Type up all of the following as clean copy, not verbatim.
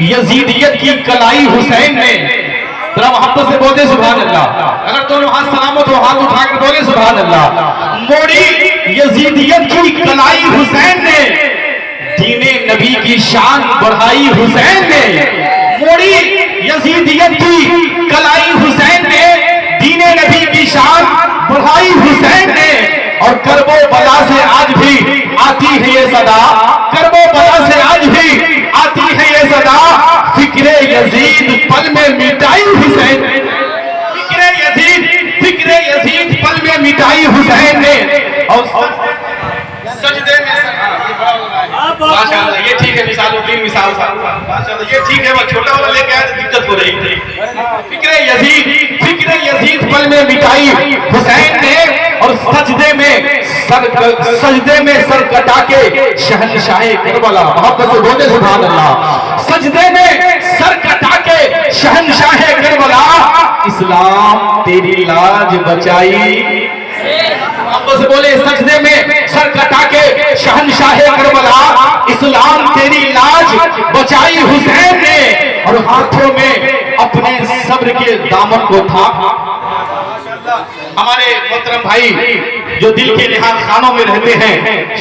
یزیدیت کی کلائی حسین نے، ذرا محبت سے بولتے سبحان اللہ، اگر دونوں ہاتھ سلام ہو تو ہاتھ اٹھا کر بولے سبحان اللہ۔ موڑی یزیدیت کی کلائی حسین نے، دین نبی کی شان بڑھائی حسین نے، موڑی یزیدیت کی کلائی حسین نے، دین نبی کی شان بڑھائی حسین نے، اور کرب و بلا سے آج بھی آتی ہے یہ صدا، کرب و بلا سے آج بھی آتی ہے یہ صدا، فکر یزید پل میں مٹائی حسین نے، فکر یزید پل میں مٹائی حسین نے، اور سجدے میں ماشاءاللہ یہ ٹھیک ہے، مثال تین مثال ماشاءاللہ یہ ٹھیک ہے، وہ چھوٹا والا لے کے آیا تو دقت ہو رہی تھی۔ فکر یزید پل میں مٹائی حسین نے، اور سجدے میں سر کٹا کے شہنشاہ کربلا، محبت سے بولے سبحان اللہ، سجدے میں سر کٹا کے شہنشاہ کربلا، اسلام تیری لاج بچائی، محبت سے بولے سجدے میں سر کٹا کے شہنشاہ کربلا، اسلام تیری لاج بچائی حسین نے، اور ہاتھوں میں اپنے صبر کے دامن کو تھاما۔ ہمارے محترم بھائی جو دل کے نہاد خانوں میں رہتے ہیں،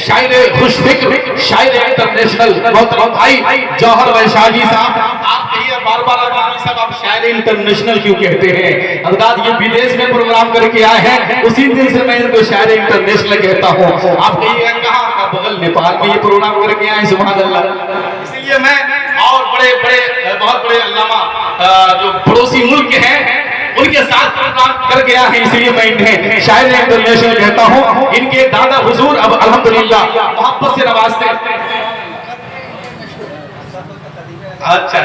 شاعر خوش فکر، شاعر انٹرنیشنل محترم بھائی جوہر ویشالی صاحب، آپ کہیے بار بار صاحب آپ شاعر انٹرنیشنل کیوں کہتے ہیں؟ حضرات یہ بدیش میں پروگرام کر کے آئے ہیں، اسی دن سے میں ان کو شاعر انٹرنیشنل کہتا ہوں۔ آپ کہیے کہاں کا بغل نیپال میں یہ پروگرام کر کے آئے، سبحان اللہ۔ اسی لیے میں اور بہت بڑے علامہ جو پڑوسی ملک ہیں ان کے ساتھ پروگرام کر گیا ہے، اسی لیے میں انہیں شاعر انٹرنیشنل کہتا ہوں۔ ان کے دادا حضور اب الحمدللہ محبت سے نوازتے ہیں۔ اچھا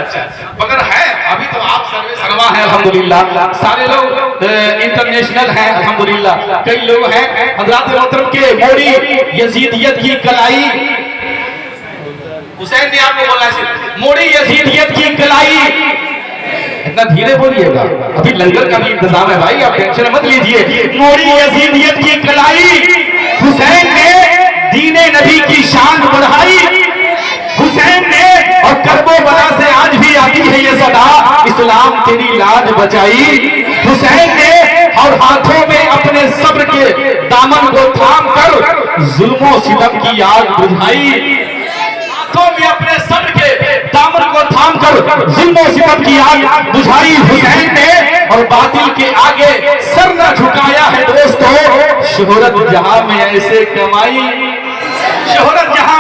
مگر ہے ابھی تو آپ سروے سروا ہیں الحمدللہ، سارے لوگ انٹرنیشنل ہیں الحمدللہ، کئی لوگ ہیں حضرات محترم کے موڑی یزیدیت کی کلائی حسین نے آپ کو بولا ہے، موڑی یزیدیت کی کلائی، اتنا دھیرے بولیے گا، ابھی لنگر کا بھی انتظام ہے بھائی، آپ ٹینشن مت لیجئے۔ موڑی یزیدیت کی کلائی حسین نے، دین نبی کی شان بڑھائی حسین نے، اور کرب و بلا سے آج بھی آتی ہے یہ صدا، اسلام تیری لاج بچائی حسین نے، اور ہاتھوں میں اپنے صبر کے دامن کو تھام کر ظلم و ستم کی آگ بجھائی، ہاتھوں میں اپنے صبر کے دامن کو تھام کر ظلم و ستم کی آگ بجھائی حسین نے، اور باطل کے آگے سر نہ جھکایا ہے دوستو، شہرت جہاں میں ایسے کمائی، شہرت جہاں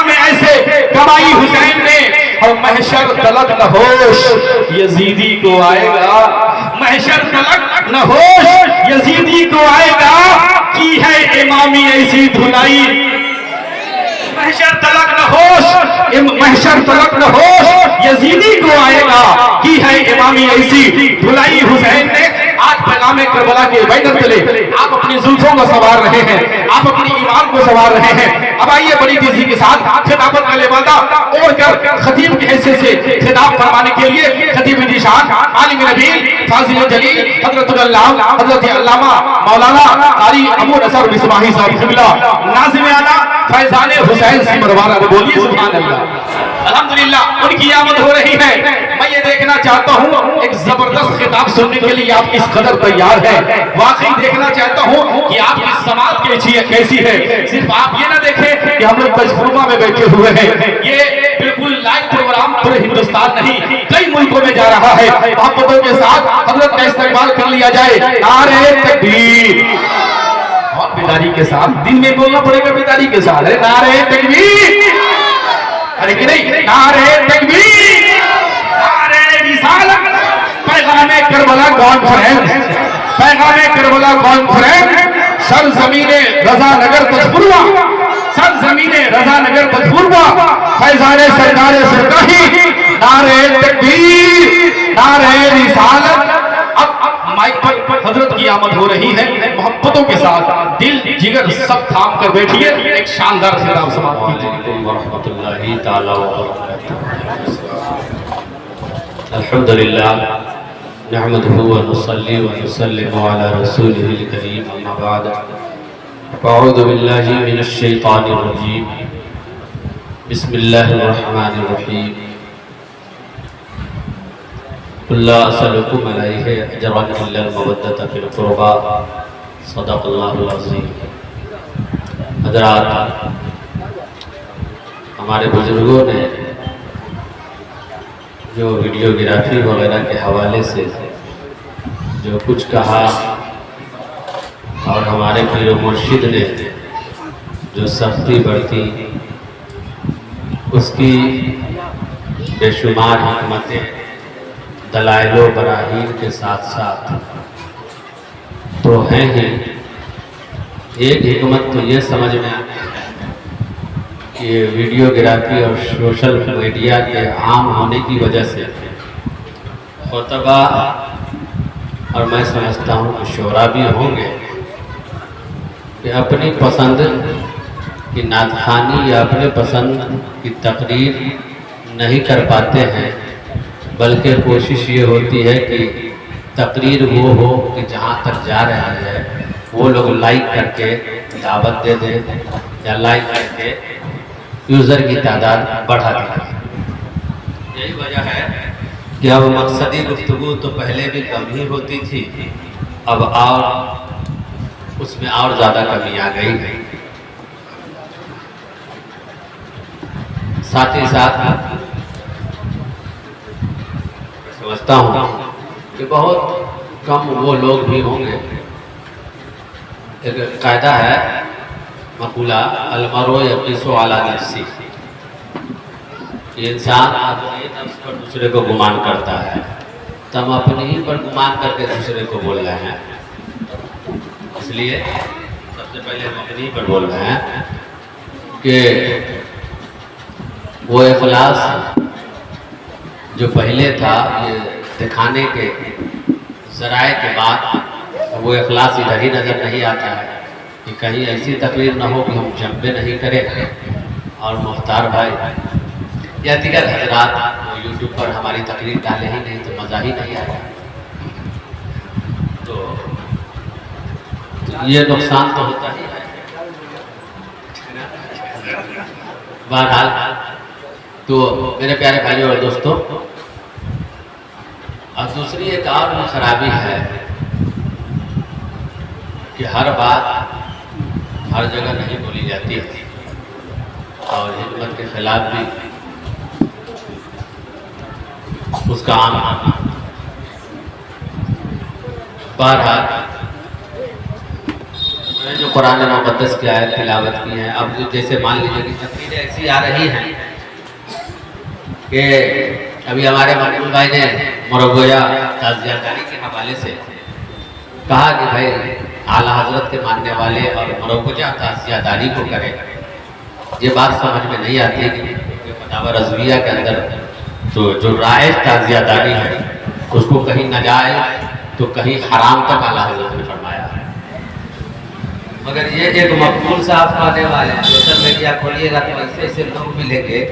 میں ایسے کمائی حسین نے، اور محشر تلک نہ ہوش یزیدی کو آئے گا، محشر تلک نہ ہوش یزیدی کو آئے گا، کی ہے امامی ایسی دھلائی، محشر تلک نہ ہوش یزیدی کو آئے گا، کی ہے امامی ایسی دھلائی حسین نے۔ آج پیغام کربلا کے بینر تلے آپ اپنی زلفوں کو سوار رہے ہیں، آپ اپنی ایمان کو سوار رہے ہیں۔ اب آئیے بڑی تیزی کے ساتھ خطابت کا لبادہ اوڑھ کر خطیب کی حیثیت سے خطاب فرمانے کے لیے خطیب ذیشان عالم نبیل فاضل جلیل حضرت اللہ حضرت علامہ مولانا قاری ابو نصر مصباحی صاحب قبلہ ناظم اعلیٰ فیضان حسین سمروارہ، بولیے سبحان اللہ۔ الحمدللہ ان کی آمد ہو رہی ہے، میں یہ دیکھنا چاہتا ہوں ایک زبردست خطاب سننے کے لیے آپ کس قدر تیار ہیں، واقعی دیکھنا چاہتا ہوں کہ آپ کی سماعت کیسی ہے، صرف آپ یہ نہ دیکھیں کہ ہم لوگ تجربہ میں بیٹھے ہوئے ہیں، یہ بالکل لائیو پروگرام پورے ہندوستان نہیں کئی ملکوں میں جا رہا ہے۔ محبتوں کے ساتھ حضرت کا استقبال کر لیا جائے، نعرہ تکبیر، اور بیداری کے ساتھ دن میں بولنا پڑے گا، بیداری کے ساتھ نعرہ تکبیر، ارے کہ نہیں، نعرہ تکبیر، نعرہ رسالت، پیغام کربلا کانفرنس، پیغام کربلا کانفرنس، سرزمین رضا نگر تجپوروا، سرزمین رضا نگر تجپوروا، فیضان سرکار سرکاہی، نعرہ تکبیر، نعرہ رسالت۔ اب مائک پر حضرت کی آمد ہو رہی ہے، محبتوں کے ساتھ دل جگر سب تھام کر بیٹھیے، ایک شاندار خطاب سماعت کیجئے۔ ورحمۃ اللہ تعالی وبرکاتہ۔ الحمدللہ نحمده ونصلي ونسلم على رسوله الكريم، اما بعد فاعوذ باللہ من الشیطان الرجیم، بسم اللہ الرحمن الرحیم۔ قل لا اسألكم علیہ اجرا الا المودۃ فی القربى صدق اللہ العظیم۔ حضرات، ہمارے بزرگوں نے جو ویڈیوگرافی وغیرہ کے حوالے سے جو کچھ کہا، اور ہمارے پیر و مرشد نے جو سختی برتی، اس کی بے شمار حکمتیں دلائل و براہین کے ساتھ ساتھ تو ہیں ہی۔ ایک حکمت تو یہ سمجھ میں آتی ہے کہ ویڈیوگرافی اور سوشل میڈیا کے عام ہونے کی وجہ سے خطبہ، اور میں سمجھتا ہوں کہ شعراء بھی ہوں گے، کہ اپنی پسند کی نعت خوانی یا اپنے پسند کی تقریر نہیں کر پاتے ہیں، بلکہ کوشش یہ ہوتی ہے کہ تقریر وہ ہو کہ جہاں تک جا رہے ہیں وہ لوگ لائک کر کے دعوت دے دیں، یا لائک کر کے یوزر کی تعداد بڑھا دیں۔ یہی وجہ ہے کہ اب مقصدی گفتگو تو پہلے بھی کم ہی ہوتی تھی، اب اور اس میں اور زیادہ کمی آ گئی ہے۔ ساتھ ہی ساتھ سمجھتا ہوں کہ بہت کم وہ لوگ بھی ہوں گے۔ ایک قاعدہ ہے، مقولہ المرء یقیس علی نفسہ، کہ انسان اپنے نفس پر دوسرے کو گمان کرتا ہے، تو ہم اپنے ہی پر گمان کر کے دوسرے کو بول رہے ہیں، اس لیے سب سے پہلے ہم اپنے ہی پر بول رہے ہیں کہ وہ اخلاص جو پہلے تھا، یہ دکھانے کے ذرائع کے بعد وہ اخلاص ادھر ہی نظر نہیں آتا ہے کہ کہیں ایسی تقریر نہ ہو کہ ہم جنبے نہیں کریں، اور مختار بھائی یا دیگر حضرات وہ یوٹیوب پر ہماری تقریر ڈالے ہی نہیں تو مزہ ہی نہیں آیا۔ تو یہ نقصان تو ہوتا ہی ہے۔ بہرحال تو میرے پیارے بھائیوں اور دوستوں، اور دوسری ایک اور بھی خرابی ہے کہ ہر بات ہر جگہ نہیں بولی جاتی ہے، اور حکمت کے خلاف بھی اس کا عام آنا۔ بہرحال میں جو قرآن مقدس کی آیت تلاوت کی ہے، اب جیسے مان لیجیے کہ تقریریں ایسی آ رہی ہیں کہ ابھی ہمارے مقبول بھائی نے مرویا تعزیہ داری کے حوالے سے کہا کہ بھائی اعلیٰ حضرت کے ماننے والے اور مرویا تعزیہ داری کو کریں۔ یہ بات سمجھ میں نہیں آتی کہ فتاوی رضویہ کے اندر تو جو رائج تعزیہ داری ہے اس کو کہیں ناجائز تو کہیں حرام تک اعلیٰ حضرت نے فرمایا ہے، مگر یہ ایک مقبول صاحب کہنے والے سوشل میڈیا کھولیے گا تو ایسے ایسے لوگ ملیں گے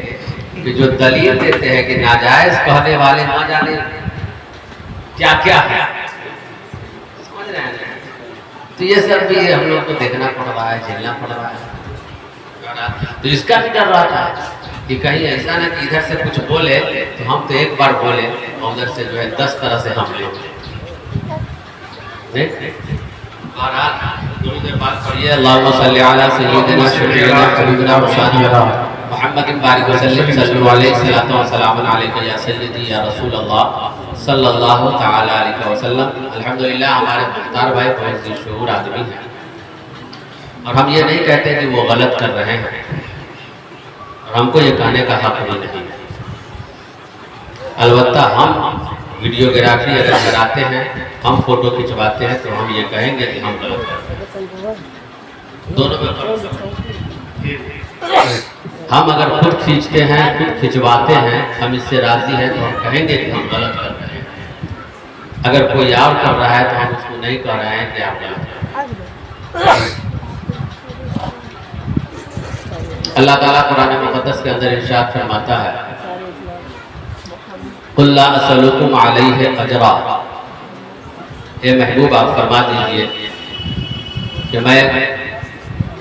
کہ جو دلیل دیتے ہیں کہ ناجائز کہنے والے نہ جانے کیا کیا ہے، سمجھ رہے ہیں؟ تو یہ سب بھی ہم لوگ کو دیکھنا پڑ رہا ہے، جھیلنا پڑ رہا ہے۔ تو اس کا بھی ڈر رہا تھا کہ کہیں ایسا نہ کہ ادھر سے کچھ بولے تو ہم تو ایک بار بولے اور ادھر سے جو ہے 10 طرح سے ہم لوگ درود پاک پڑھیے، اللہم صلی علی سیدنا شفیعنا حبیبنا مشاہدنا محمد بارک وسلم، صلی اللہ علیہ الصلوۃ والسلام علیکہ یا سیدی یا رسول اللہ صلی اللہ تعالی علیہ وسلم۔ الحمدللہ ہمارے مختار بھائی بہت ذی شعور آدمی ہیں، اور ہم یہ نہیں کہتے کہ وہ غلط کر رہے ہیں، اور ہم کو یہ کہنے کا حق بھی نہیں۔ البتہ ہم ویڈیوگرافی اگر کراتے ہیں، ہم فوٹو کھنچواتے ہیں، تو ہم یہ کہیں گے کہ ہم غلط کر رہے ہیں، دونوں میں فرق ہے۔ ہم اگر خود کھینچتے ہیں، خود کھنچواتے ہیں، ہم اس سے راضی ہیں تو ہم کہیں گے کہ ہم غلط کر رہے ہیں۔ اگر کوئی اور کر رہا ہے تو ہم اس کو نہیں کہہ رہے ہیں کہ آپ غلط کر رہے ہیں۔ اللہ تعالیٰ قرآن مقدس کے اندر ارشاد فرماتا ہے، قُلْ لَا أَسْأَلُكُمْ عَلَيْهِ أَجْرًا، اے محبوب آپ فرما دیجئے کہ میں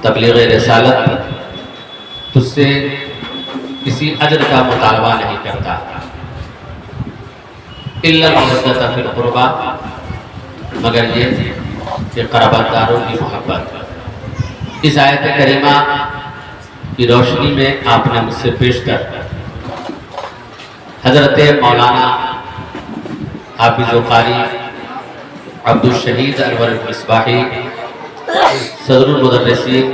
تبلیغ رسالت تجھ سے کسی اجر کا مطالبہ نہیں کرتا۔ इल्ला मवद्दत फिल क़ुरबा, मगर ये कि क़रबादारों की मोहब्बत। इस आयत करीमा की रोशनी में आपने मुझसे पेशतर हज़रत मौलाना हाफिज़ क़ारी अब्दुल शहीद अनवर मिसबाही सदरुल मुदर्रिसीन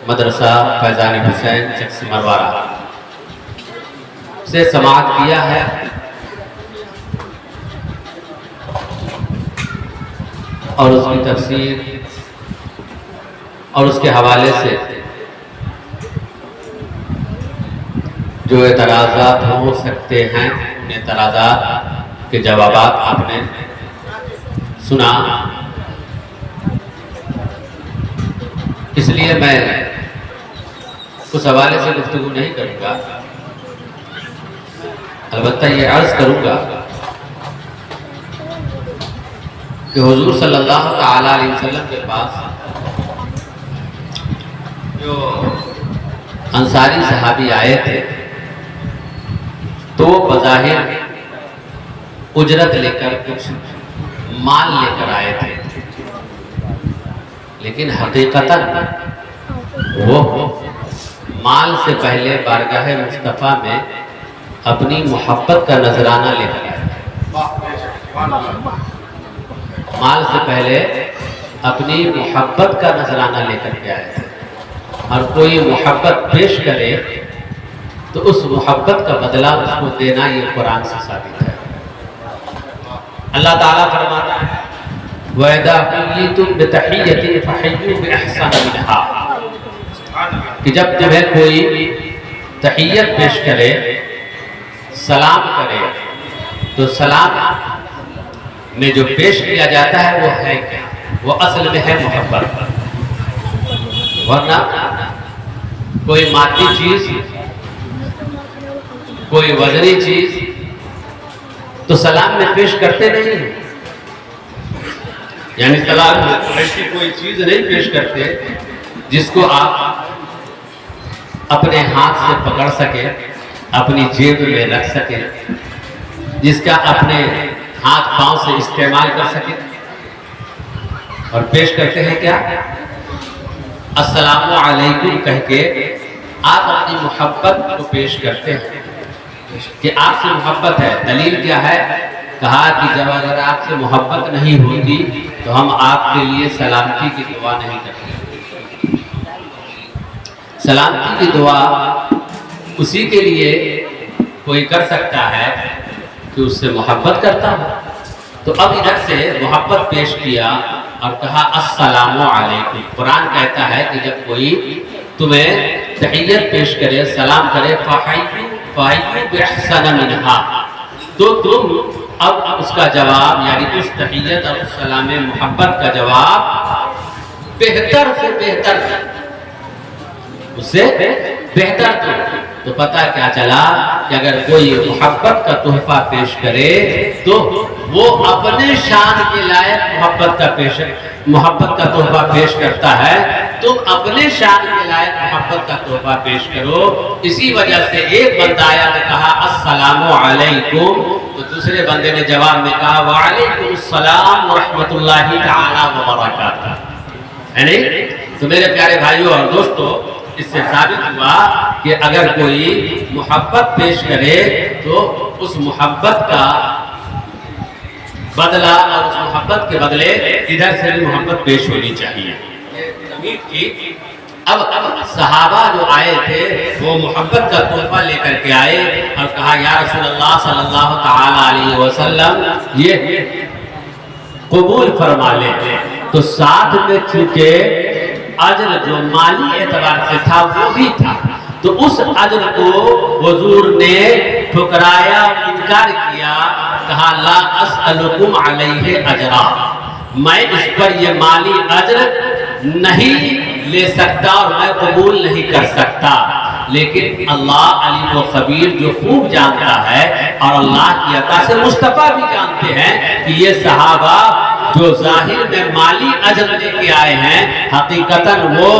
मदरसा फैज़ान हुसैन चक्सी मरवारा से समाअत किया है। और उसकी तफसीर और उसके हवाले से जो एतराज़ात हो सकते हैं उन एतराज़ात के जवाबात आपने सुना। इसलिए मैं उस हवाले से गुफ्तगू नहीं करूँगा, अलबत्ता ये अर्ज़ करूँगा कि हुज़ूर सल्लल्लाहु तआला अलैहि वसल्लम के पास जो अंसारी सहाबी आए थे तो वो बज़ाहिर उजरत लेकर कुछ माल लेकर आए थे, लेकिन हकीकतन वो माल से पहले बारगाह मुस्तफ़ा में अपनी मोहब्बत का नजराना लेकर आए थे। माल से पहले अपनी मोहब्बत का नजराना लेकर के आए थे। और कोई मोहब्बत पेश करे तो उस मोहब्बत का बदला उसको देना ये कुरान से साबित है। अल्लाह ताला फरमाता है वइदा कुय्यितुम बितहिय्यतिन फहय्यू बिअहसन मिनहा, कि जब तुम्हें कोई तहियत पेश करे, सलाम करे, तो सलाम में जो पेश किया जाता है वो है क्या? वो असल में है मोहब्बत। वरना कोई मादी चीज, कोई वजनी चीज तो सलाम में पेश करते नहीं हैं। यानी सलाम में ऐसी कोई चीज नहीं पेश करते जिसको आप अपने हाथ से पकड़ सके, अपनी जेब में रख सके, जिसका अपने हाथ पांव से इस्तेमाल कर सके। और पेश करते हैं क्या? अस्सलामु अलैकुम कह के आप अपनी मोहब्बत को पेश करते हैं कि आपसे मोहब्बत है। दलील क्या है? कहा कि जब अगर आपसे मोहब्बत नहीं होती तो हम आपके लिए सलामती की दुआ नहीं करते। सलामती की दुआ उसी के लिए कोई कर सकता है कि उससे मोहब्बत करता हो। तो अब इधर से मोहब्बत पेश किया और कहा अस्सलामु अलैकुम। कुरान कहता है कि जब कोई तुम्हें तहियत पेश करे, सलाम करे, फहय्यू बिअहसन मिनहा, तो तुम अब उसका जवाब यानी उस तहियत और उस सलाम मोहब्बत का जवाब बेहतर से बेहतर, उससे बेहतर। तो पता क्या चला कि अगर कोई मोहब्बत का तोहफा पेश करे तो वो अपने शान के लायक मोहब्बत का तोहफा पेश करता है। तुम अपने शान के लायक मोहब्बत का तोहफा पेश करो। इसी वजह से एक बंदा आया ने कहा अस्सलामु अलैकुम, तो दूसरे बंदे ने जवाब में कहा वालेकुम अस्सलाम व रहमतुल्लाहि तआला व बरकातहू। है नहीं? तो मेरे प्यारे भाइयों और दोस्तों, इससे साबित हुआ कि अगर कोई मोहब्बत पेश करे तो उस मोहब्बत का बदला और उस मोहब्बत के बदले इधर से भी मोहब्बत पेश होनी चाहिए। अब सहाबा जो आए थे वो मोहब्बत का तोहफा लेकर के आए और कहा या रसूलल्लाह सल्लल्लाहु तआला अलैहि वसल्लम ये कबूल फरमा ले। तो साथ में चूंकि अजर जो माली एतबार से था वो भी था, तो उस अजर को हुजूर ने ठुकराया, इनकार किया, कहा ला अस्अलुकुम अलैहि अजरा, मैं इस पर ये माली अजर नहीं ले सकता और मैं कबूल नहीं कर सकता। लेकिन अल्लाह अलीम व खबीर जो खूब जानता है और अल्लाह की अता से मुस्तफ़ा भी जानते हैं कि ये सहाबा جو ظاہر میں مالی اجر لے کے آئے ہیں حقیقتاً وہ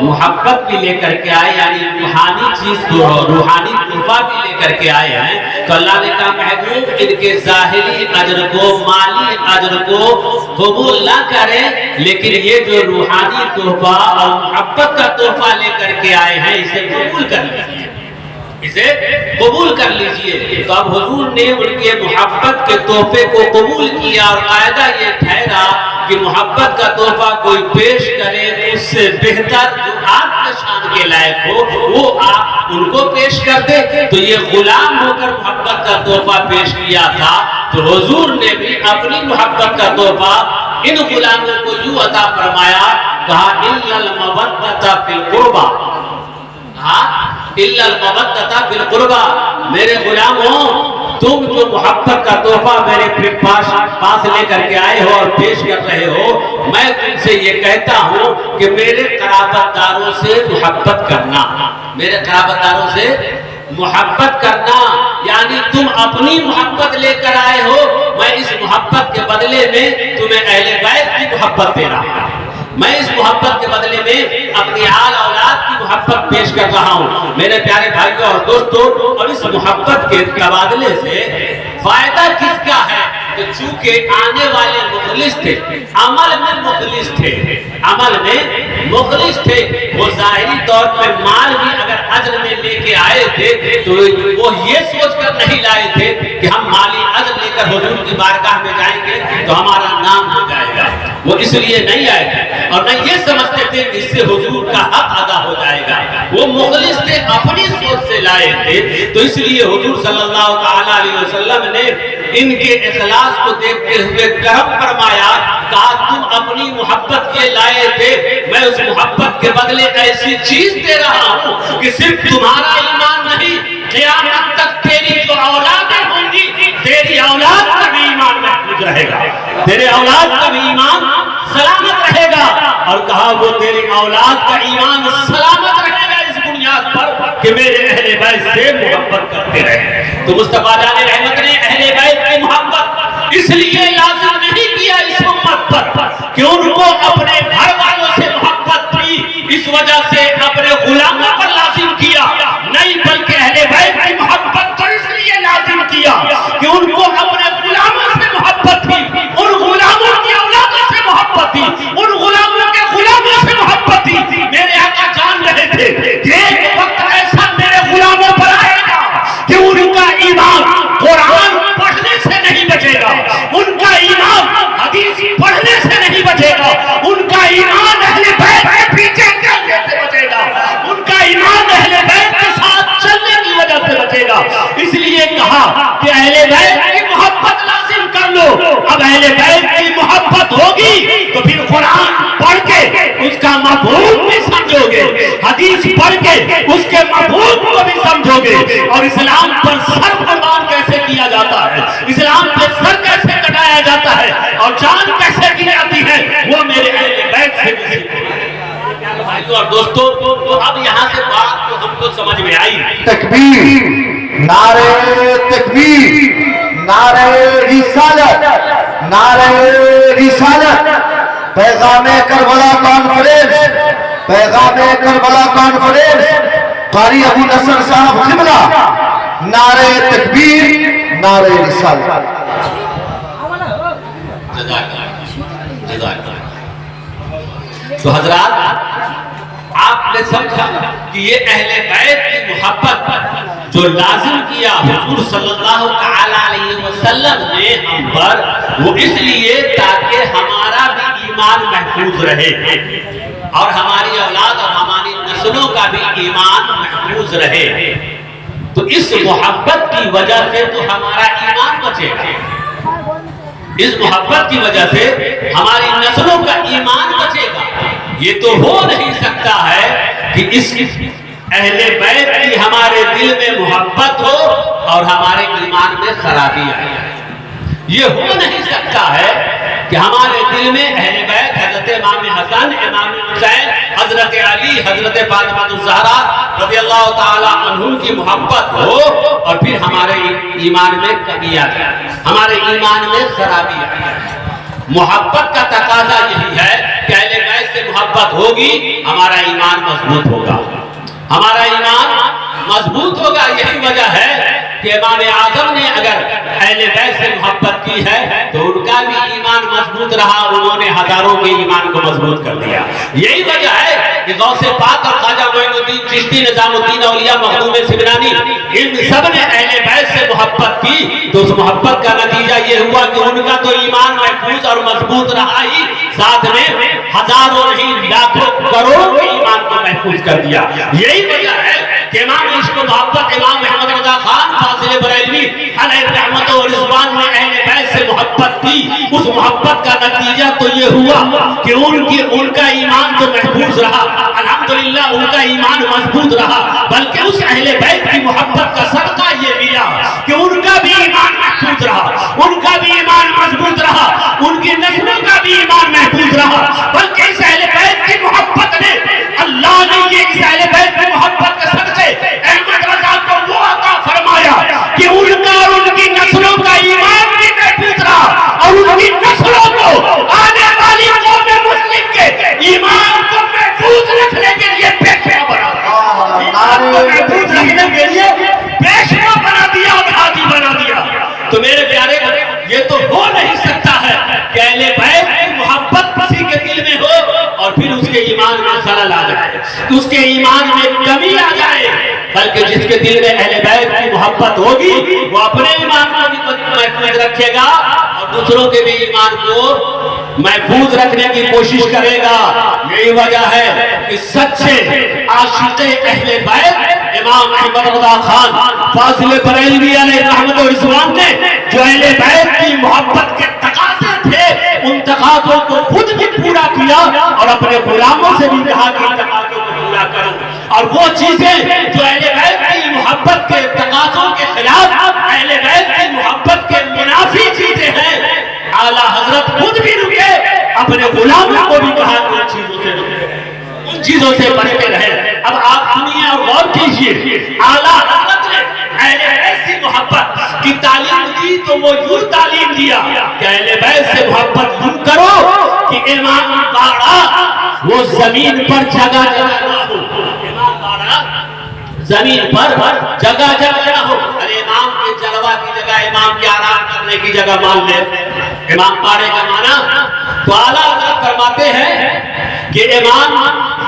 محبت بھی لے کر کے آئے، یعنی روحانی چیز تو روحانی تحفہ بھی لے کر کے آئے ہیں۔ تو اللہ نے کہا محبوب ان کے ظاہری اجر کو، مالی اجر کو قبول نہ کریں، لیکن یہ جو روحانی تحفہ اور محبت کا تحفہ لے کر کے آئے ہیں اسے قبول کر لیجیے، اسے قبول کر لیجئے۔ تو اب حضور نے ان کے محبت کے تحفے کو قبول کیا، اور قاعدہ یہ ٹھہرا کہ محبت کا تحفہ کوئی پیش کرے اس سے بہتر جو آپ کے شان کے لائق ہو وہ آپ ان کو پیش کر دے۔ تو یہ غلام ہو کر محبت کا تحفہ پیش کیا تھا، تو حضور نے بھی اپنی محبت کا تحفہ ان غلاموں کو یوں عطا فرمایا، کہا اِلَّا الْمَوَدَّةَ فِي الْقُرْبَى، اِلَّا الْمَوَدَّةَ فِي الْقُرْبَى، میرے غلاموں تم جو محبت کا تحفہ میرے پاس لے کر کے آئے ہو اور پیش کر رہے ہو، میں تم سے یہ کہتا ہوں کہ میرے قرابت داروں سے محبت کرنا، میرے قرابت داروں سے محبت کرنا، یعنی تم اپنی محبت لے کر آئے ہو، میں اس محبت کے بدلے میں تمہیں اہل بیت کی محبت دے رہا ہوں، میں اس محبت کے بدلے میں اپنی آل اولاد کی محبت پیش کر رہا ہوں۔ میرے پیارے بھائیوں اور دوستوں، اور اس محبت کے تبادلے سے فائدہ کس کا ہے؟ کہ چونکہ آنے والے مخلص تھے، عمل میں مخلص تھے، عمل میں مخلص تھے، وہ ظاہری طور پر مال بھی اگر اجر میں لے کے آئے تھے تو وہ یہ سوچ کر نہیں لائے تھے کہ ہم مالی اجر لے کر حضور کی بارگاہ میں جائیں گے تو ہمارا نام ہو جائے گا، وہ اس لیے نہیں آئے تھے، اور نہ یہ سمجھتے تھے کہ اس سے حضور کا حق ادا ہو جائے گا، وہ مخلص تھے، اپنی سوچ سے لائے تھے۔ تو اس لیے حضور صلی اللہ تعالیٰ علیہ وسلم نے ان کے اخلاص کو دیکھتے ہوئے کرم فرمایا، کہا تم اپنی محبت کے لائے تھے، میں اس محبت کے بدلے ایسی چیز دے رہا ہوں کہ صرف تمہارا ایمان نہیں، قیامت تک تیری جو اولادیں ہوں گی تیری اولاد کا بھی ایمان محفوظ رہے گا، تیرے اولاد کا بھی ایمان سلامت رہے گا، اور کہا وہ تیری اولاد کا ایمان سلامت رہے گا اس بنیاد پر کہ میرے اہل بیت سے محبت کرتے رہے۔ تو مصطفیٰ جان رحمت نے اہل بیت کی محبت اس لیے لازم نہیں کیا اس امت پر کہ ان کو اپنے گھر والوں سے محبت تھی، اس وجہ سے اپنے غلاموں پر لازم کیا، نہیں بلکہ اہل بیت کی محبت تو اس لیے لازم کیا کہ ان کو اپنے غلاموں سے محبت تھی، ان غلاموں کی اولادوں سے محبت تھی، ان غلاموں کے غلاموں سے محبت تھی۔ میرے آقا جان رہے تھے کہ ایک وقت ایسا میرے غلاموں پر آئے گا کہ ان کا ایمان قرآن پڑھنے سے نہیں بچے گا، ان کا ایمان حدیث پڑھنے سے نہیں بچے گا، ان کا ایمان اہل بیت کے پیچھے چلنے سے بچے گا، ان کا ایمان اہل بیت کے ساتھ چلنے کی وجہ سے بچے گا۔ اس لیے کہا کہ اہل بیت کی محبت لازم کر لو، اب اہل بیت کی محبت ہوگی تو پھر قرآن پڑھ کے اس کا مفہوم بھی سمجھو گے، حدیث پڑھ کے اس کے مفہوم کو بھی سمجھو گے، اور اسلام پر سر قربان کیسے کیا جاتا ہے، اسلام پر سر کیسے کٹایا جاتا ہے، اور جان کیسے کی جاتی ہے، وہ میرے اہل بیت سے بھی بھائیوں اور دوستوں۔ تو اب یہاں سے بات تو ہم کو سمجھ میں آئی، تکبیر، نعرہ تکبیر، نعرہ رسالت، نعرہ رسالت، پیغام کربلا کانفرنس، پیغام کربلا کانفرنس، قاری ابو نصر صاحب قبلہ، نعرہ تکبیر، نعرہ رسالت۔ تو حضرات آپ نے سمجھا کہ یہ اہل بیت کی محبت جو لازم کیا حضور صلی اللہ تعالیٰ علیہ وسلم نے ہم پر، وہ اس لیے تاکہ ہمارا بھی ایمان محفوظ رہے اور ہماری اولاد اور ہماری نسلوں کا بھی ایمان محفوظ رہے۔ تو اس محبت کی وجہ سے تو ہمارا ایمان بچے گا، اس محبت کی وجہ سے ہماری نسلوں کا ایمان بچے گا۔ یہ تو ہو نہیں سکتا ہے کہ اس اہل بیت کی ہمارے دل میں محبت ہو اور ہمارے ایمان میں خرابی آئے، یہ ہو نہیں سکتا ہے کہ ہمارے دل میں اہل بیت حضرت امام حسن، امام حسین، حضرت علی، حضرت فاطمہ الزہرا رضی اللہ تعالی عنہ کی محبت ہو اور پھر ہمارے ایمان میں کمی آ جائے، ہمارے ایمان میں خرابی آ جائے۔ मोहब्बत का तकाजा यही है कि अहले बैत से मोहब्बत होगी, हमारा ईमान मजबूत होगा, हमारा ईमान मजबूत होगा। यही वजह है कि इमाम आजम ने अगर अहले बैत से मोहब्बत की है तो उनका भी ईमान मजबूत रहा, उन्होंने हजारों के ईमान को मजबूत कर दिया। यही वजह है कि गौसे पाक और ख्वाजा मोइनुद्दीन चिश्ती, निजामुद्दीन औलिया, मखदूम सिबरानी, इन सब ने अहले बैत से मोहब्बत की तो उस मोहब्बत का नतीजा ये हुआ कि उनका तो ईमान महफूज और मजबूत रहा ही, साथ में हजारों नहीं लाखों करोड़ों के ईमान को महफूज कर दिया। यही वजह है कि इमाम इश्क मोहब्बत इमाम अहमद रजा खान फाजिल बरेलवी अलैहि रहमत व रिज़वान ने अहले बैत से मोहब्बत की, उस मोहब्बत का नतीजा तो ये हुआ कि उनका ईमान तो महफूज रहा, अल्हम्दुलिल्लाह उनका ईमान मजबूत रहा, बल्कि उस अहले बैत की मोहब्बत का सदका ये मिला कि उनका भी ईमान महफूज रहा, उनका भी ईमान मजबूत रहा, उनकी नस्लों का भी ईमान महफूज रहा। बल्कि इस अहले बैत की मोहब्बत ने, अल्लाह ने ये इस अहले बैत की मोहब्बत के सदके अहमद रजा को वो अता फरमाया कि उनका और उनकी नस्लों का ईमान भी महफूज रहा और उनकी नस्लों को, आने वाली कौम मुस्लिम के ईमान को महफूज रखने के लिए पेशवा बना महफूज रखने के लिए पेशवा बना दिया और हाथी बना दिया। तो मेरे प्यारे, ये तो हो नहीं सकता है कि अहले बैत की मोहब्बत किसी के दिल में हो और फिर उसके ईमान में खलल आ जाए, उसके ईमान में कमी आ जाए, बल्कि जिसके दिल में अहले बैत की मोहब्बत होगी वो अपने ईमान को भी महफूज रखेगा और दूसरों के भी ईमान को महफूज रखने की कोशिश करेगा। यही वजह है कि सच्चे आशिक़े अहले बैत इमाम अहमद रज़ा खान फाजिल बरेलवी अलैहि रहमत व रिज़वान ने जो अहले बैत की मोहब्बत के तकाज़े थे, उन तकाज़ों को खुद भी पूरा किया और अपने गुलामों से भी कहा कि इन तकाज़ों को पूरा करो। और वो चीजें जो अहले बैत की मोहब्बत के तकाज़ों के खिलाफ, अहले बैत की मोहब्बत के मुनाफी चीजें हैं, आला हजरत खुद भी रुके, अपने गुलामों को भी कहा कि उन चीजों से रुके, उन चीजों से बचते रहे। अब आप सुनिए और गौर कीजिए, आला हजरत ने अहले बैत से मोहब्बत की तालीम दी तो वो यूं तालीम दिया कि अहले बैत से मोहब्बत यूं करो कि इमाम बाड़ा वो जमीन पर जगह जगह ना हो, इमाम बाड़ा जमीन पर जगह जगह ना हो। अरे इमाम के जलवा की जगह, इमाम के आराम करने की जगह मान ले, इमाम बाड़े का माना तो आला हजरत फरमाते हैं कि इमाम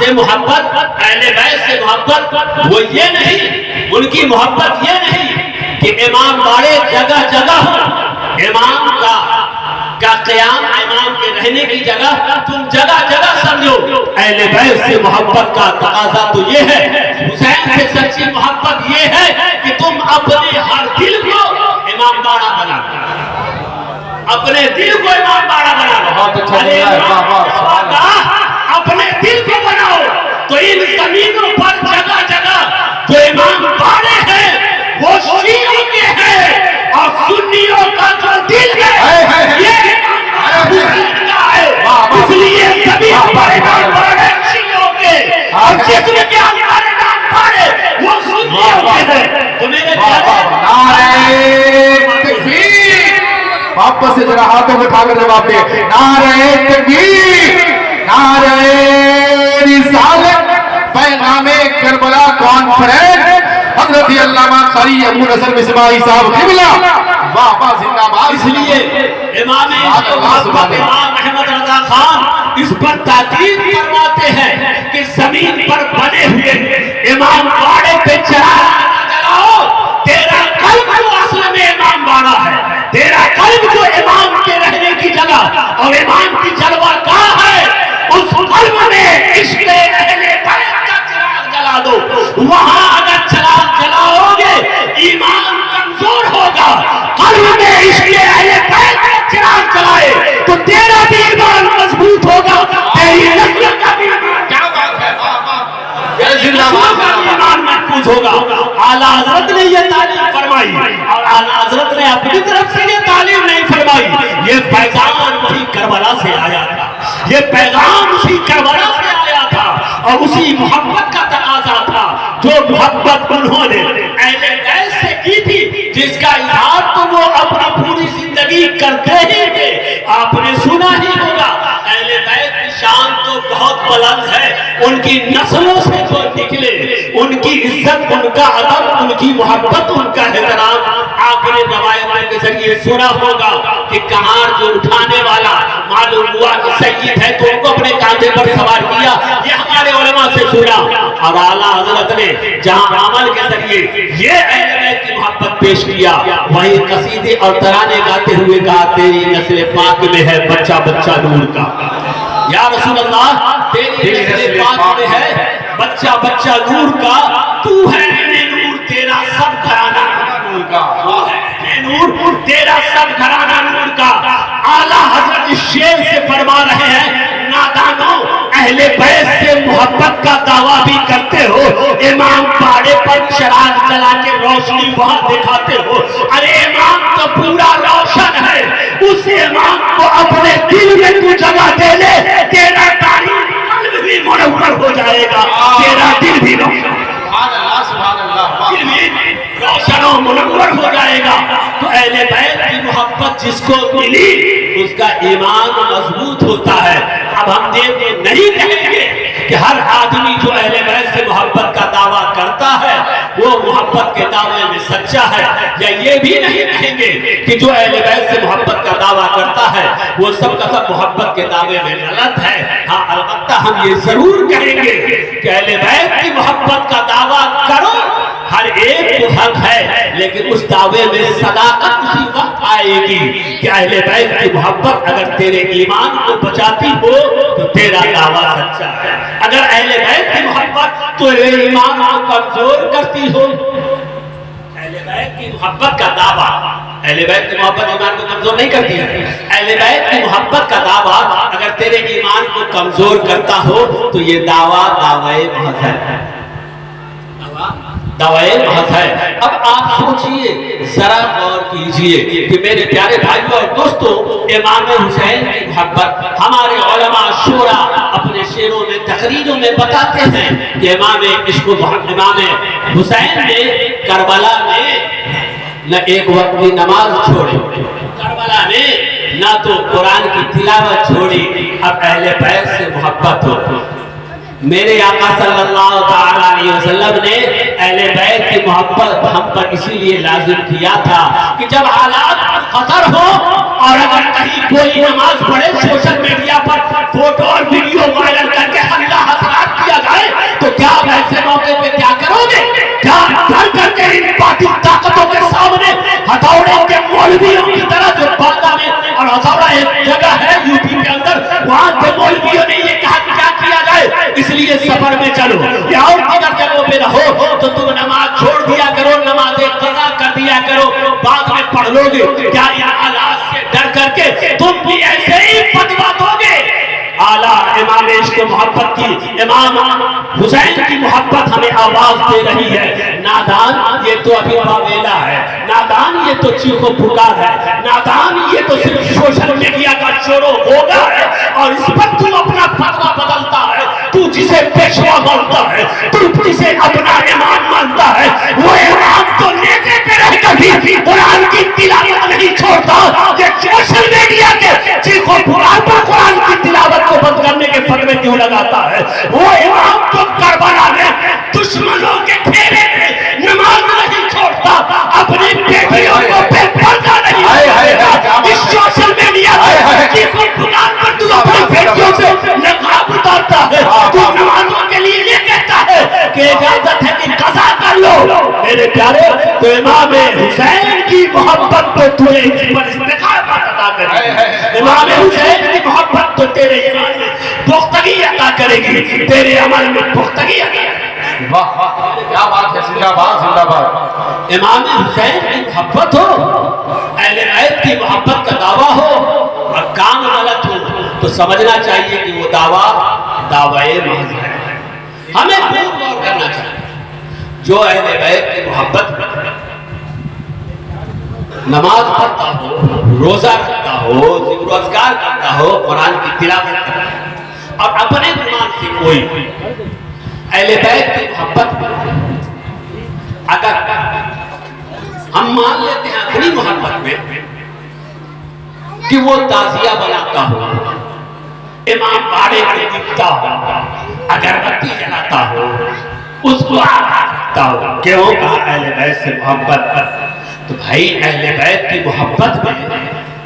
से मोहब्बत, अहले बैत से मोहब्बत वो ये नहीं, उनकी मोहब्बत ये नहीं कि इमाम बाड़े जगह जगह हो, इमाम का क़याम, इमाम के रहने की जगह तुम जगह जगह समझो। अहले बैत से मोहब्बत का तकाज़ा तो ये है, हुसैन से सच्ची मोहब्बत ये है कि तुम अपने हर दिल को इमाम बाड़ा बना लो, अपने दिल को इमाम बाड़ा बना लो। अपने दिल को बनाओ तो इन जमीनों पर जगह जगह जो इमाम बाड़े हैं वो शियों के हैं और सुन्नियों का जो दिल है ये इसलिए सभी बाड़े शियों के और जिसमें क्या बाड़े वो सुन्नियों के हैं। तो मेरे वापस से जरा हाथों को उठाकर जवाब दे, नारे तकबीर, नारे रिसालत, पैगामे करबला कॉन्फ्रेंस, हज़रत अल्लामा क़ारी अबू नसर मिसबाही साहब क़िबला, वाह वाह जिंदाबाद। इसलिए इमाम अहमद रज़ा खान इस पर ताकीद फरमाते हैं कि जमीन पर बने हुए इमाम बाड़े पे चढ़ाओ, तेरा कल्ब तो असल में इमाम बाड़ा है, तेरा कल्ब जो इमाम के रहने की जगह और इमाम की जलवा कहाँ है, उस कल्ब में इश्क़ अहले बैत का चिराग जला दो। वहां अगर चिराग जलाओगे ईमान कमजोर होगा, कल्ब में इश्क़ अहले बैत का चिराग जलाए तो तेरा भी ईमान मजबूत होगा, तेरी नस्ल का भी ईमान महफूज होगा। आला हजरत ने ये तालीम फरमाई और आला हजरत ने अपनी तरफ से ये तालीम नहीं फरमाई, ये पैगाम वही करबला से आया था, ये पैगाम उसी करबला से आया था और उसी मोहब्बत का तकाज़ा था जो मोहब्बत उन्होंने अहले बैत से की थी, जिसका इजहार तो वो अपनी पूरी जिंदगी करते ही थे। आपने सुना ही होगा। अहले बैत की शान तो बहुत बुलंद है, उनकी नस्लों से जो निकले उनकी इज्जत, उनका अदब, उनकी मोहब्बत, उनका एहतराम आपने रवायतों के जरिए सुना होगा कि कहार जो उठाने वाला मालूम हुआ कि सैयद है तो उनको अपने कांधे पर सवार किया, ये हमारे उलमा से सुना। और आला हजरत ने जहां अमल के जरिए ये अहले बैत की मोहब्बत पेश किया, वहीं कसीदे और तराने गाते हुए कहा तेरी नस्ल पाक में है बच्चा बच्चा नूर का। या रसूल अल्लाह तेरी नस्ल पाक में है बच्चा बच्चा नूर का, तू है नूर तेरा सब घराना नूर का, वो है नूर तेरा सब घराना नूर का। आला हजरत इस शेर से फरमा रहे हैं, नादानो अहले बैत से मोहब्बत का दावा भी करते हो, इमाम पाड़े पर चिराग जला के रोशनी वहां दिखाते हो। अरे इमाम तो पूरा रोशन है, उस इमाम को अपने दिल में तू जगह दे ले, तेरा तारीफ भी मुनव्वर हो जाएगा, तेरा दिल भी रोशन रोशन और मुनव्वर हो जाएगा। तो अहले बैत की मोहब्बत जिसको मिली उसका ईमान मजबूत होता है। अब हम ये नहीं कहेंगे कि हर आदमी जो अहले बैत से मोहब्बत का दावा करता है वो मोहब्बत के दावे में सच्चा है, या ये भी नहीं कहेंगे कि जो अहले बैत से मोहब्बत का दावा करता है वो सब का सब मोहब्बत के दावे में गलत है। हाँ, अलबत्ता हम ये जरूर कहेंगे कि अहले बैत की मोहब्बत का दावा करो, हर एक को हक है, लेकिन उस दावे में सदाकत उसी वक्त आएगी कि अहले बैत की मोहब्बत अगर तेरे ईमान को बचाती हो तो तेरा दावा सच्चा है। अगर अहले बैत की मोहब्बत तेरे ईमान को कमजोर करती हो, अहले बैत की मोहब्बत का दावा, अहले बैत की मोहब्बत ईमान को कमजोर नहीं करती है, अहले बैत की मोहब्बत का दावा अगर तेरे ईमान को कमजोर करता हो तो ये दावा दावाए महज है, दवाए महज है। अब आप सोचिए, जरा गौर कीजिए कि मेरे प्यारे भाइयों और दोस्तों, इमाम हुसैन की मोहब्बत हमारे उलमा शोरा अपने शेरों में तकरीरों में बताते हैं कि इमाम हुसैन ने करबला में न एक वक्त की नमाज छोड़ी, करबला में न तो कुरान की तिलावत छोड़ी। अब अहले बैत से मोहब्बत हो, मेरे आका सल्लल्लाहु तआला अलैहि वसल्लम ने अहले बैत की मोहब्बत हम पर इसीलिए लाजिम किया था कि जब हालात खतर हो और अगर कहीं कोई नमाज पढ़े सोशल मीडिया पर फोटो और वीडियो वायरल करके अल्लाह हसरात किया जाए तो क्या आप ऐसे मौके पे क्या करोगे? क्या डर करके इन पार्टी ताकतों के सामने हथौड़े के मौलवियों की तरह, जो बागदा में और हथौड़ा एक जगह है यूपी के अंदर, वहां के मौलवियों ने ये कहा कि क्या किया जाए, इसलिए सफर में चलो या और अगर जगहों पे रहो तो तुम नमाज छोड़ दिया करो, नमाज़ें कज़ा कर दिया करो, बाद में पढ़ लोगे। क्या इन हालात से डर करके तुम भी ऐसे ही फतवा दोगे? आला इमाम इश्क मोहब्बत की, इमाम हुसैन की मोहब्बत हमें आवाज दे रही है। नादान ये तो अभी बावेला है, नादान ये तो चीखो पुकार है, नादान ये तो सिर्फ सोशल मीडिया का चोरो होगा है, और इस पर तू अपना फतवा बदलता है। तू जिसे पेशवा मानता है, तू जिसे अपना इमाम मानता है, वो इमाम तो नेके पे रह कभी कुरान की तिलावत नहीं छोड़ता। ये सोशल मीडिया के चीखो पुकार पर कुरान की तिलावत को बंद करने के फतवे क्यों लगाता है? वो इमाम तो करबला में दुश्मनों के घेरे में नमाज नहीं छोड़ता, अपनी बेटियों को बेपर्दा नहीं छोड़ता। इस सोशल मीडिया की पुकार पर तू अपनी बेटियों से नकाब उतारता है, तू नमाजों के लिए ये कहता है कि इजाजत है कि कज़ा कर लो। मेरे प्यारे, तो इमाम हुसैन की मोहब्बत तो तुझे इस पर इस्तिकामत अता करेगी, इमाम हुसैन की मोहब्बत तो तेरे ईमान में पुख्तगी अता करेगी, तेरे अमल में पुख्तगी अता करेगी। वाह वाह, क्या बात है, जिंदाबाद जिंदाबाद। इमाम हुसैन की मोहब्बत हो, अहले बैत की मोहब्बत का दावा हो और काम गलत हो तो समझना चाहिए कि वो दावा दावाए महज है। हमें खूब गौर करना चाहिए। जो अहले बैत की मोहब्बत नमाज पढ़ता हो, रोजा रखता हो, जिक्र अज़कार करता हो, कुरान की तिलावत करता हो और अपने ईमान से कोई अहले बैत की मोहब्बत अगर हम मान लेते हैं अपनी मोहब्बत में کہ وہ ताज़िया बनाता हो, इमाम बाड़े में दिखता हो, अगरबत्ती जलाता हो, उसको रखता हो। क्यों कहा अहले बैत से मोहब्बत? तो भाई अहले बैत की मोहब्बत में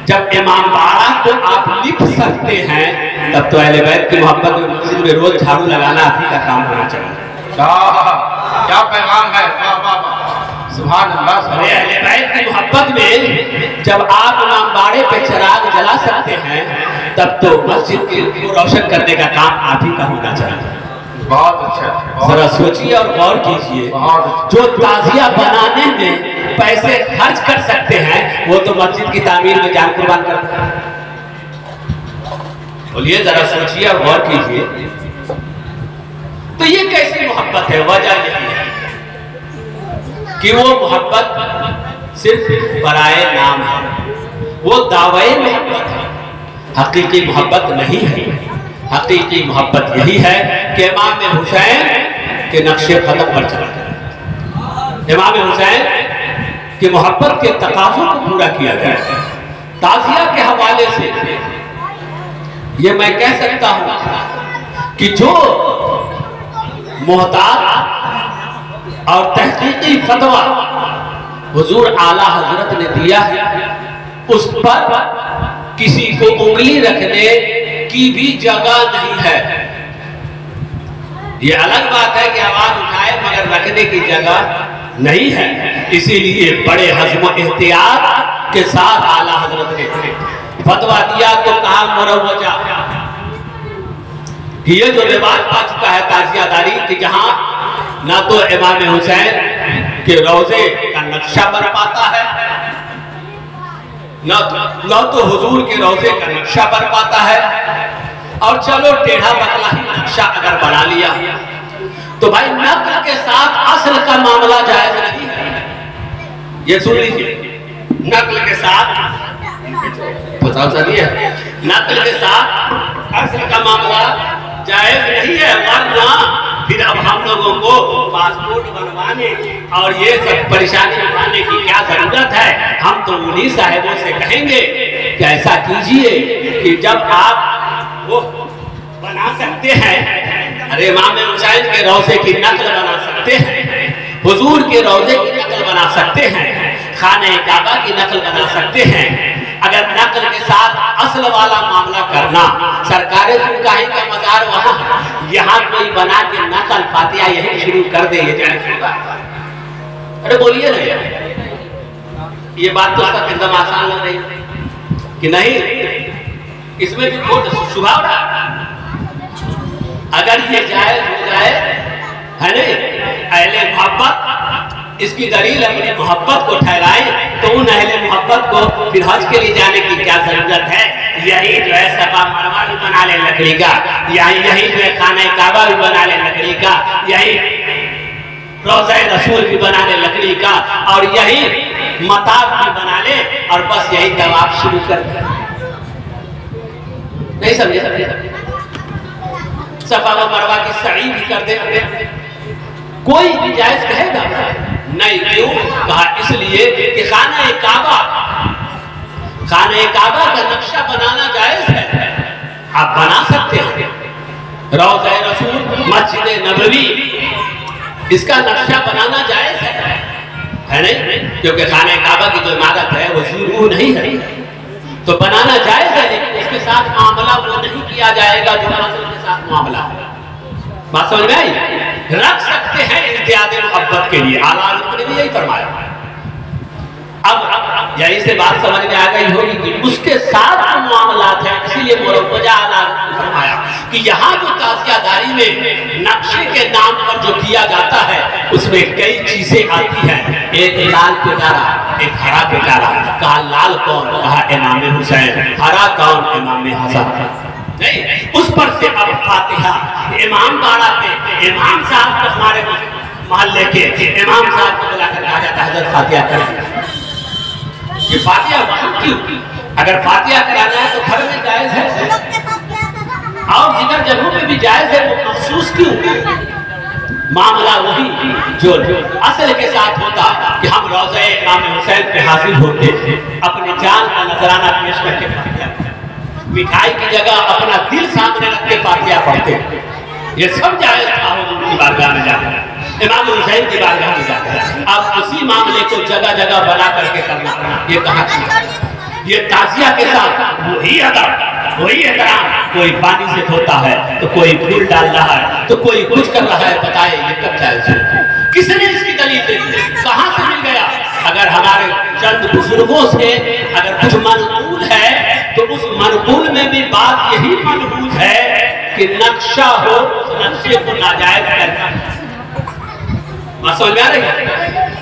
जब इमाम बाड़ा को आप लिख सकते हैं, तब तो अहले बैत की मोहब्बत में मस्जिद में रोज झाड़ू लगाना आप ही का काम होना चाहिए। क्या पैगाम है, सुभान अल्लाह। अरे अहले बैत की मोहब्बत में जब आप इमाम बाड़े पे चिराग जला सकते हैं, तब तो मस्जिद को रोशन करने का काम आप ही का होना चाहिए। बहुत अच्छा, जरा सोचिए और गौर कीजिए, जो ताज़िया बनाने में पैसे खर्च कर सकते हैं, वो तो मस्जिद की तामीर में जान कुर्बान करते हैं। बोलिए, जरा सोचिए और गौर कीजिए। तो ये कैसी मोहब्बत है? वजह यही है कि वो मोहब्बत सिर्फ बराए नाम है, वो दावे मोहब्बत है, हकीकी मोहब्बत नहीं है। हकीकी मोहब्बत यही है कि इमाम हुसैन के नक्शे कदम पर चला जाए, इमाम हुसैन की मोहब्बत के तकाज़ों को पूरा किया जाए। ताज़िया के हवाले से ये मैं कह सकता हूँ कि जो मोहताज और तहकीकी फतवा हुजूर आला हजरत ने दिया है, उस पर किसी को उंगली रखने की भी जगह नहीं है। ये अलग बात है कि आवाज उठाए मगर रखने की जगह नहीं है। इसीलिए बड़े हज़्म एहतियात के साथ आला हजरत ने फतवा दिया। तो कहा मुरव्वजा कि ये जो रिवाज पा चुका है ताज़ियादारी की, जहां ना तो इमाम हुसैन के रोजे का नक्शा बन पाता है, ना तो हुजूर के रोजे का नक्शा बन पाता है, और चलो टेढ़ा पतला ही नक्शा अगर बना लिया तो भाई नक्ल के साथ असल का मामला जायज नहीं है। ये सुन लीजिए, नक्ल के साथ नक्ल के साथ असल का मामला जायज नहीं है, वरना फिर अब हम लोगों को पासपोर्ट बनवाने और ये सब परेशानी उठाने की क्या जरूरत है? हम तो उन्हीं साहिबों से कहेंगे कि ऐसा कीजिए कि जब आप वो बना सकते हैं, अरे इमाम हुसैन के रोजे की नकल बना सकते हैं, हुजूर के रोजे की नकल बना सकते हैं, खाने काबा की नकल बना सकते हैं, अगर नकल के साथ असल वाला मामला करना, सरकारें सुनकाही का मजार वहां, यहाँ कोई बना के नकल फातिहा यही शुरू कर दे, ये जायज होगा? अरे बोलिए ना यार, ये बात तो सब एकदम आसान लग रही है कि नहीं? इसमें भी बहुत शुभा रहा। अगर ये जायज हो जाए, है नहीं, अहले मोहब्बत इसकी दलील अपनी मोहब्बत को ठहराए, तो उन अहले मोहब्बत को फिर हज के लिए जाने की क्या जरूरत है? यही जो है सफा मरवा भी बना ले लकड़ी का, यही जो है खाना काबा भी बना ले लकड़ी का, यही रोज़ा रसूल भी बना ले लकड़ी का, और यही मताब भी बना ले, और बस यही तवाफ शुरू कर दे। नहीं समझे? सफा व मरवा की सही भी कर दे, कोई भी जायज कहेगा नहीं। क्यों कहा? इसलिए कि खाना काबा का नक्शा बनाना जायज है, आप बना सकते हैं। रोज़ा रसूल, मस्जिद नबवी, इसका नक्शा बनाना जायज है नहीं? क्योंकि खाना काबा की जो इमारत है वो ज़रूर नहीं है, तो बनाना जायज है, लेकिन इसके साथ मामला वो नहीं किया जाएगा जो असल के साथ मामला है। बात समझ में आई? रख सकते हैं इज़्तियाद मोहब्बत के लिए, आला हज़रत ने भी यही फरमाया। अब यही से बात समझ में आ गई होगी कि उसके साथ जो मामलात हैं, इसीलिए मुरव्वजा आला हज़रत ने फरमाया कि यहाँ जो ताज़ियादारी में नक्शे के नाम पर जो किया जाता है, उसमें कई चीजें आती हैं। एक लाल पिटारा, एक हरा पिटारा। कहा लाल कौन? कहा इमाम हुसैन। हरा कौन? इमाम हसन। नहीं, उस पर से अब फातिहा इमाम बाड़ा पे इमाम साहब को, हमारे मोहल्ले के इमाम साहब को बुलाकर कहा जाता है हज़रत फातिहा करें। ये फातिहा वहां क्यों? अगर फातिहा कराना है तो घर में जायज है, और जिधर जगहों पे भी जायज है, वो मखसूस क्यों? मामला वही जो असल के साथ होता कि हम रोज़े इमाम हुसैन पे हासिल होते अपनी जान का नजराना पेश करके फातिहा, मिठाई की जगह अपना दिल सामने रख के फातिहा पढ़ते। ये सब जायज था हुजूर की बारगाह में जाकर, इमाम हुसैन की बारगाह में जाकर। अब उसी मामले को जगह जगह बना करके करना, ये कहाँ की? ये ताजिया के साथ वही अदब, वही एहतराम। कोई पानी से धोता है तो कोई फूल डाल रहा है तो कोई कुछ कर रहा है, बताए ये कब जायज है? किसने इसकी दलील दे दी? कहाँ से मिल गया? अगर हमारे चंद बुजुर्गों से अगर कुछ मनकूल है तो उस मनकूल में भी बात यही मनहूज है कि नक्शा हो उस नक्शे को नाजायज करना। समझ में आ रही है?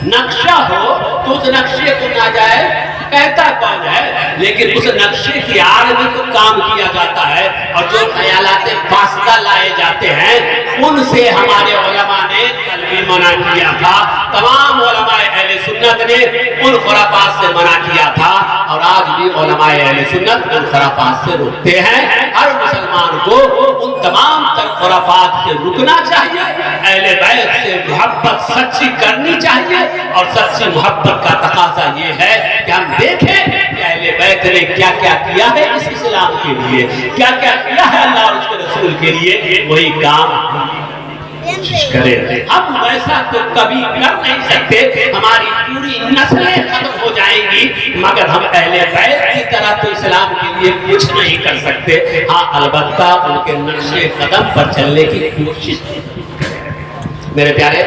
नक्शा हो तो उस नक्शे को नाजायज कहता कौन है? लेकिन उस नक्शे की आड़ में तो काम किया जाता है, और जो ख्यालाते फासदा लाए जाते हैं उनसे हमारे उलमा ने कल भी मना किया था। तमाम उलमाए अहले सुन्नत ने उन खुराफात से मना किया था, और आज भी उलमाए अहले सुन्नत उन खुराफात से रुकते हैं। हर मुसलमान को उन तमाम तर खुराफात से रुकना चाहिए, अहले बैत से मोहब्बत सच्ची करनी चाहिए, और सच्ची मोहब्बत का तकाजा ये है कि हम देखें कि अहले बैत ने क्या क्या किया है इस इस्लाम के लिए, क्या क्या किया है अल्लाह और उसके रसूल के लिए, वही काम करे। हम वैसा तो कभी कर नहीं सकते, हमारी पूरी नस्लें खत्म हो जाएंगी, मगर हम अहले बैत की तरह तो इस्लाम के लिए कुछ नहीं कर सकते। हाँ, अलबत्ता उनके नक्शे कदम पर चलने की कोशिश। मेरे प्यारे,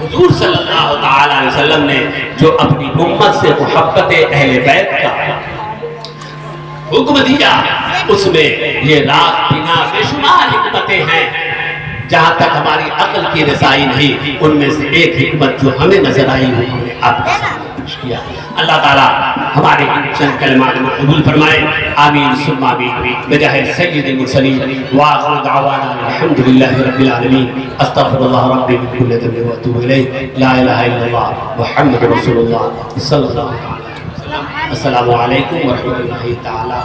हुजूर सल्लल्लाहु ताला अलैहि वसल्लम ने जो अपनी उम्मत से मोहब्बत अहले बैत का हुक्म दिया, उसमें ये रात बिना बेशुमार हिकमतें हैं, जहां तक हमारी अक्ल की रसाई नहीं। उनमें से एक हिकमत जो हमें नजर आई वो हमने आपके सामने पेश किया। अल्लाह ताला हमारे इन चंद कलमात को कबूल फरमाए। आमीन सुम्मा आमीन। बिजाहि सय्यिदिल मुरसलीन व आखिर दावाना अल्हम्दुलिल्लाहि रब्बिल आलमीन। अस्तगफिरुल्लाह रब्बी मिन कुल्लि ज़ंबिन व अतूबु इलैहि। ला इलाहा इल्लल्लाह मुहम्मदुर रसूलुल्लाह सल्लल्लाहु अलैहि वसल्लम। अस्सलामु अलैकुम व रहमतुल्लाहि ताला।